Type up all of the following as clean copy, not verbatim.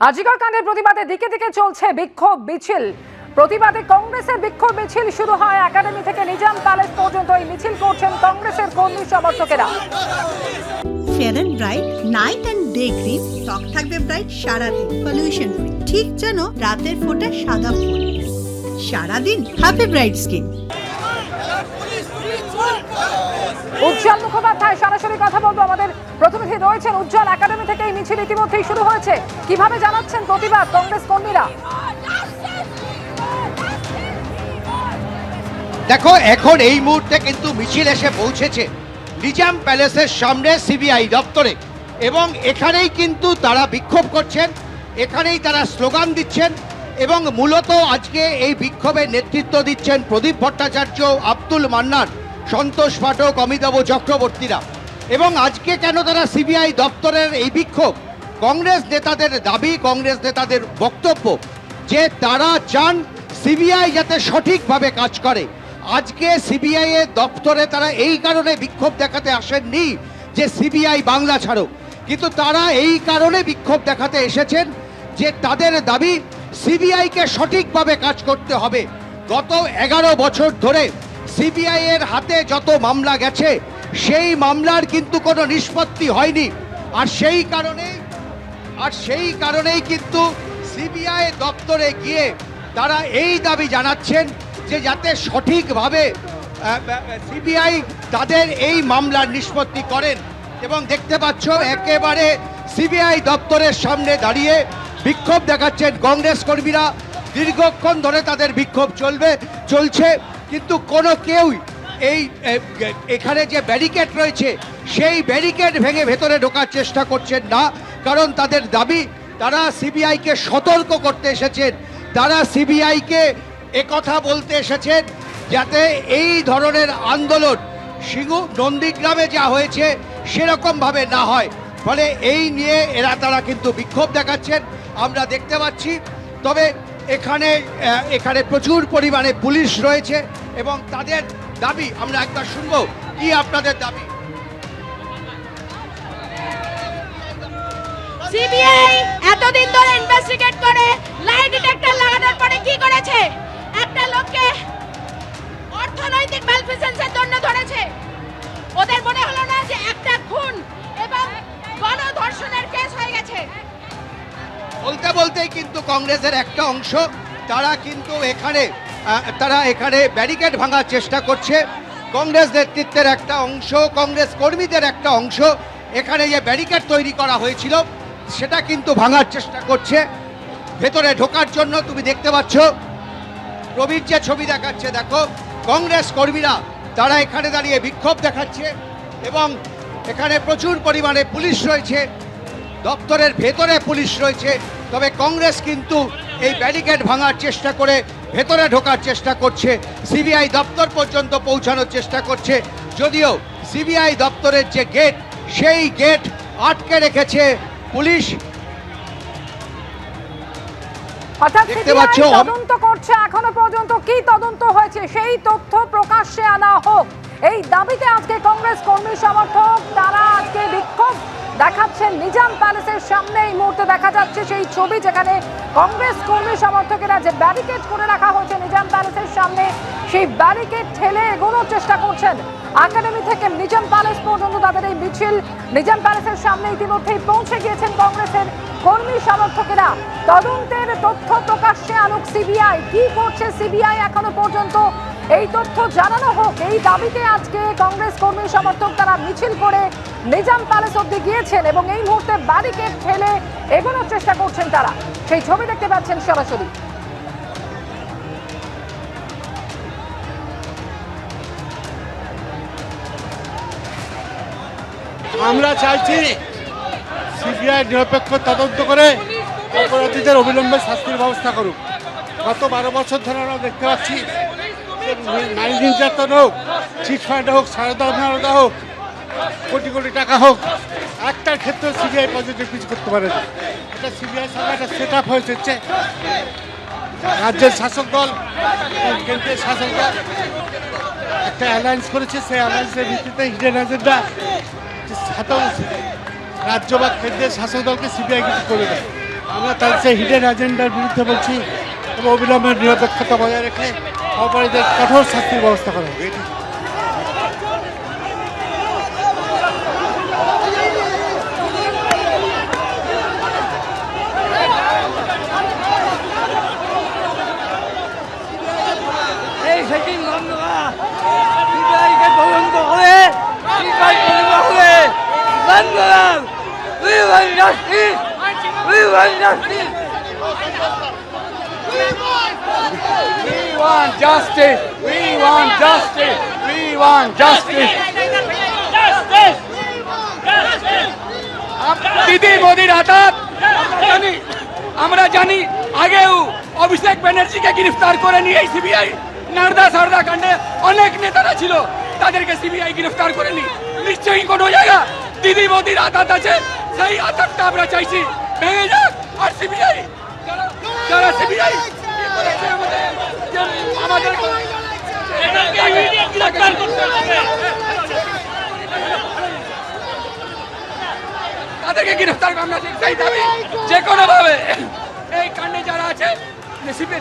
আজিকর কাণ্ডের প্রতিবাদে দিকে দিকে চলছে বিক্ষোভ মিছিল। প্রতিবাদে কংগ্রেসের বিক্ষোভ মিছিল শুরু হয় একাডেমি থেকে নিজাম প্যালেস পর্যন্ত। এই মিছিল করছেন কংগ্রেসের কর্মী সমর্থকেরা। Fair and bright night and day cream, ত্বক থাকবে ব্রাইট সারাদিন, পলিউশন ফ্রি, ঠিক যেন রাতের ফোঁটা সাদা ফুল। সারাদিন হ্যাপি ব্রাইট স্কিন। উজ্জ্বল মুখোপাধ্যায় সরাসরি কথা বলবো, আমাদের প্রতিনিধি রয়েছেন উজ্জ্বল। একাডেমি থেকে এই মিছিল ইতিমধ্যেই শুরু হয়েছে, কিভাবে জানাচ্ছেন প্রতিবাদ কংগ্রেস কর্মীরা? দেখো, এখন এই মুহূর্তে কিন্তু মিছিল এসে পৌঁছেছে নিজাম প্যালেসের সামনে সিবিআই দপ্তরে, এবং এখানেই কিন্তু তারা বিক্ষোভ করছেন, এখানেই তারা স্লোগান দিচ্ছেন, এবং মূলত আজকে এই বিক্ষোভের নেতৃত্ব দিচ্ছেন প্রদীপ ভট্টাচার্য, আব্দুল মান্নান, সন্তোষ পাঠক, অমিতাভ চক্রবর্তীরা। এবং আজকে কেন তারা সিবিআই দপ্তরের এই বিক্ষোভ? কংগ্রেস নেতাদের দাবি, কংগ্রেস নেতাদের বক্তব্য যে তারা চান সিবিআই যাতে সঠিকভাবে কাজ করে। আজকে সিবিআই এর দপ্তরে তারা এই কারণে বিক্ষোভ দেখাতে আসেননি যে সিবিআই বাংলা ছাড়ো, কিন্তু তারা এই কারণে বিক্ষোভ দেখাতে এসেছেন যে তাদের দাবি সিবিআইকে সঠিকভাবে কাজ করতে হবে। গত 11 বছর ধরে সিবিআই এর হাতে যত মামলা গেছে সেই মামলার কিন্তু কোনো নিষ্পত্তি হয়নি, আর সেই কারণেই কিন্তু সিবিআই দপ্তরে গিয়ে তারা এই দাবি জানাচ্ছেন যে যাতে সঠিকভাবে সিবিআই তাদের এই মামলার নিষ্পত্তি করেন। এবং দেখতে পাচ্ছ একেবারে সিবিআই দপ্তরের সামনে দাঁড়িয়ে বিক্ষোভ দেখাচ্ছেন কংগ্রেস কর্মীরা। দীর্ঘক্ষণ ধরে তাদের বিক্ষোভ চলছে, কিন্তু কোনো কেউই এখানে যে ব্যারিকেড রয়েছে সেই ব্যারিকেড ভেঙে ভেতরে ঢোকার চেষ্টা করছেন না, কারণ তাদের দাবি তারা সিবিআইকে সতর্ক করতে এসেছেন, তারা সিবিআইকে একথা বলতে এসেছেন যাতে এই ধরনের আন্দোলন নন্দীগ্রামে যা হয়েছে সেরকমভাবে না হয়। ফলে এই নিয়ে তারা কিন্তু বিক্ষোভ দেখাচ্ছেন, আমরা দেখতে পাচ্ছি। তবে এখানে প্রচুর পরিমাণে পুলিশ রয়েছে এবং তাদের দাবি আমরা একবার শুনবো। কি আপনাদের দাবি? সিবিআই এতদিন ধরে ইনভেস্টিগেট করে লাই ডিটেক্টর লাগানোর পরে কি করেছে? একটা লোককে অর্থনৈতিক ম্যালফিসেন্সের জন্য ধরেছে। ওদের মনে হলো না যে একটা খুন এবং গণধর্ষণের কেস হয়ে গেছে? বলতে বলতেই কিন্তু কংগ্রেসের একটা অংশ তারা কিন্তু এখানে ব্যারিকেড ভাঙার চেষ্টা করছে। কংগ্রেস নেতৃত্বের একটা অংশ, কংগ্রেস কর্মীদের একটা অংশ এখানে যে ব্যারিকেড তৈরি করা হয়েছিল সেটা কিন্তু ভাঙার চেষ্টা করছে ভেতরে ঢোকার জন্য। তুমি দেখতে পাচ্ছ প্রবীর যে ছবি দেখাচ্ছে, দেখো কংগ্রেস কর্মীরা তারা এখানে দাঁড়িয়ে বিক্ষোভ দেখাচ্ছে এবং এখানে প্রচুর পরিমাণে পুলিশ রয়েছে, দপ্তরের ভেতরে পুলিশ রয়েছে। তবে কংগ্রেস কিন্তু এই ব্যারিকেড ভাঙার চেষ্টা করে ভেতরে ঢোকার চেষ্টা করছে, সিবিআই দপ্তর পর্যন্ত পৌঁছানোর চেষ্টা করছে, যদিও সিবিআই দপ্তরের যে গেট সেই গেট আটকে রেখেছে পুলিশ। দেখতে পাচ্ছ তদন্ত করছে, এখনো পর্যন্ত কি তদন্ত হয়েছে সেই তথ্য প্রকাশ্যে আনা হোক, এই দাবিতে আজকে কংগ্রেস কর্মী সমর্থক তারা আজকে বিক্ষোভ দেখাচ্ছেন নিজাম প্যালেসের সামনে। এই মুহূর্তে দেখা যাচ্ছে সেই ছবি যেখানে কংগ্রেস কর্মী সমর্থকেরা যে ব্যারিকেড করে রাখা হয়েছে নিজাম প্যালেসের সামনে, সেই ব্যারিকেড ঠেলে এগোনোর চেষ্টা করছেন একাডেমি থেকে নিজাম প্যালেস পর্যন্ত তাদের এই মিছিল। নিজাম প্যালেসের সামনে ইতিমধ্যেই পৌঁছে গিয়েছেন কংগ্রেসের কর্মী সমর্থকেরা। তদন্তের তথ্য প্রকাশ্যে আনুক সিবিআই, কি করছে সিবিআই এখনো পর্যন্ত এই তথ্য জানানো হোক, এই দাবিতে আজকে কংগ্রেস কর্মী সমর্থক তারা মিছিল করে নিজাম প্যালেস অব্দি গিয়েছেন এবং এই মুহূর্তে ব্যারিকেড ঠেলে এগোনোর চেষ্টা করছেন তারা। সেই ছবি দেখতে পাচ্ছেন সরাসরি। আমরা চাইছি সিবিআই নিরপেক্ষ তদন্ত করে অপরাধীদের অবিলম্বে শাস্তির ব্যবস্থা করুক। গত 12 বছর ধরে আমরা দেখতে পাচ্ছি নারী নির্যাতন হোক, চিটফান্ড হোক, সারদা হোক, কোটি কোটি টাকা হোক, একটার ক্ষেত্রে সিবিআই পজিটিভ কিছু করতে পারে না। এটা সিবিআই সঙ্গে একটা সেট আপ হয়েছে, রাজ্যের শাসক দল, কেন্দ্রের শাসক দল একটা অ্যালায়েন্স করেছে। সেই অ্যালায়েন্সের ভিত্তিতে হিডেন এজেন্ডা রাজ্য বা কেন্দ্রের শাসক দলকে সিবিআই কিছু করে দেয়। আমরা তাদের সেই হিডেন এজেন্ডার বিরুদ্ধে বলছি এবং অবিলম্বে নিরপেক্ষতা বজায় রেখে অপরাধীদের কঠোর শাস্তির ব্যবস্থা করা হবে। এটি এই সেটিং বন্ধ করা সিবিআইকে তদন্ত করে সিবিআই তদন্ত করে বন্ধ করা We want justice! We want justice! We want justice! We want justice! We want justice! দিদি মোদির হাতাত আমরা জানি আগেও অভিষেক ব্যানার্জিকে গ্রেফতার করে নিয়ে সিবিআই নারদা সারদা কাণ্ডে অনেক নেতারা ছিল, তাদেরকে সিবিআই গ্রেফতার করেনি। নিশ্চয়ই কোনো জায়গা দিদি মোদির আতাত আছে, সেই আতাতটা আমরা চাইছি ভেঙে যাক। আর সিবিআই যারা সিবিআই আমাদের তাদেরকে গ্রেফতার আমরা সেই দাবি যে কোনো ভাবে এই কাণ্ডে যারা আছে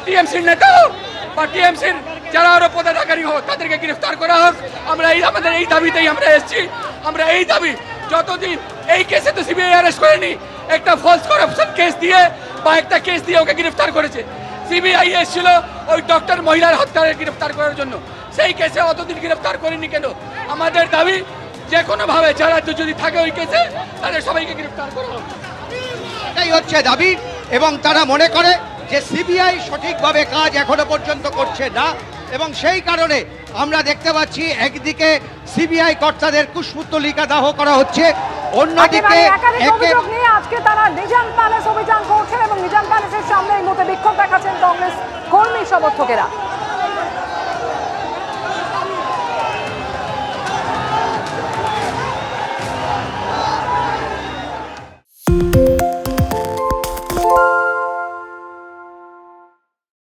টিএমসির নেতা হোক বা টিএমসির যারা আরো পদাধিকারী হোক তাদেরকে গ্রেফতার করা হোক। আমরা আমাদের এই দাবিতেই আমরা এসেছি। আমরা এই দাবি যতদিন এই কেসে তো সিবিআই অ্যারেস্ট করেনি, একটা ফলস করাপশন কেস দিয়ে বা একটা কেস দিয়ে ওকে গ্রেফতার করেছে। সিবিআই এসেছিল ওই ডক্টর মহিলার হত্যার গ্রেফতার করার জন্য, সেই কেসে অতদিন গ্রেফতার করেনি কেন? আমাদের দাবি যে কোনো ভাবে যারা যদি থাকে ওই কেসে তাদের সবাইকে গ্রেফতার করা হোক। এটাই হচ্ছে দাবি এবং তারা মনে করে যে সিবিআই সঠিকভাবে কাজ এখনো পর্যন্ত করছে না এবং সেই কারণে আমরা দেখতে পাচ্ছি একদিকে সিবিআই কর্তাদের কুশপুত্তলিকা দাহ করা হচ্ছে, অন্যদিকে একাধিক অভিযোগ নিয়ে আজকে তারা নিজাম প্যালেস অভিযান করছেন এবং নিজাম প্যালেসের সামনে এই মুহূর্তে বিক্ষোভ দেখাচ্ছেন কংগ্রেস কর্মী সমর্থকেরা।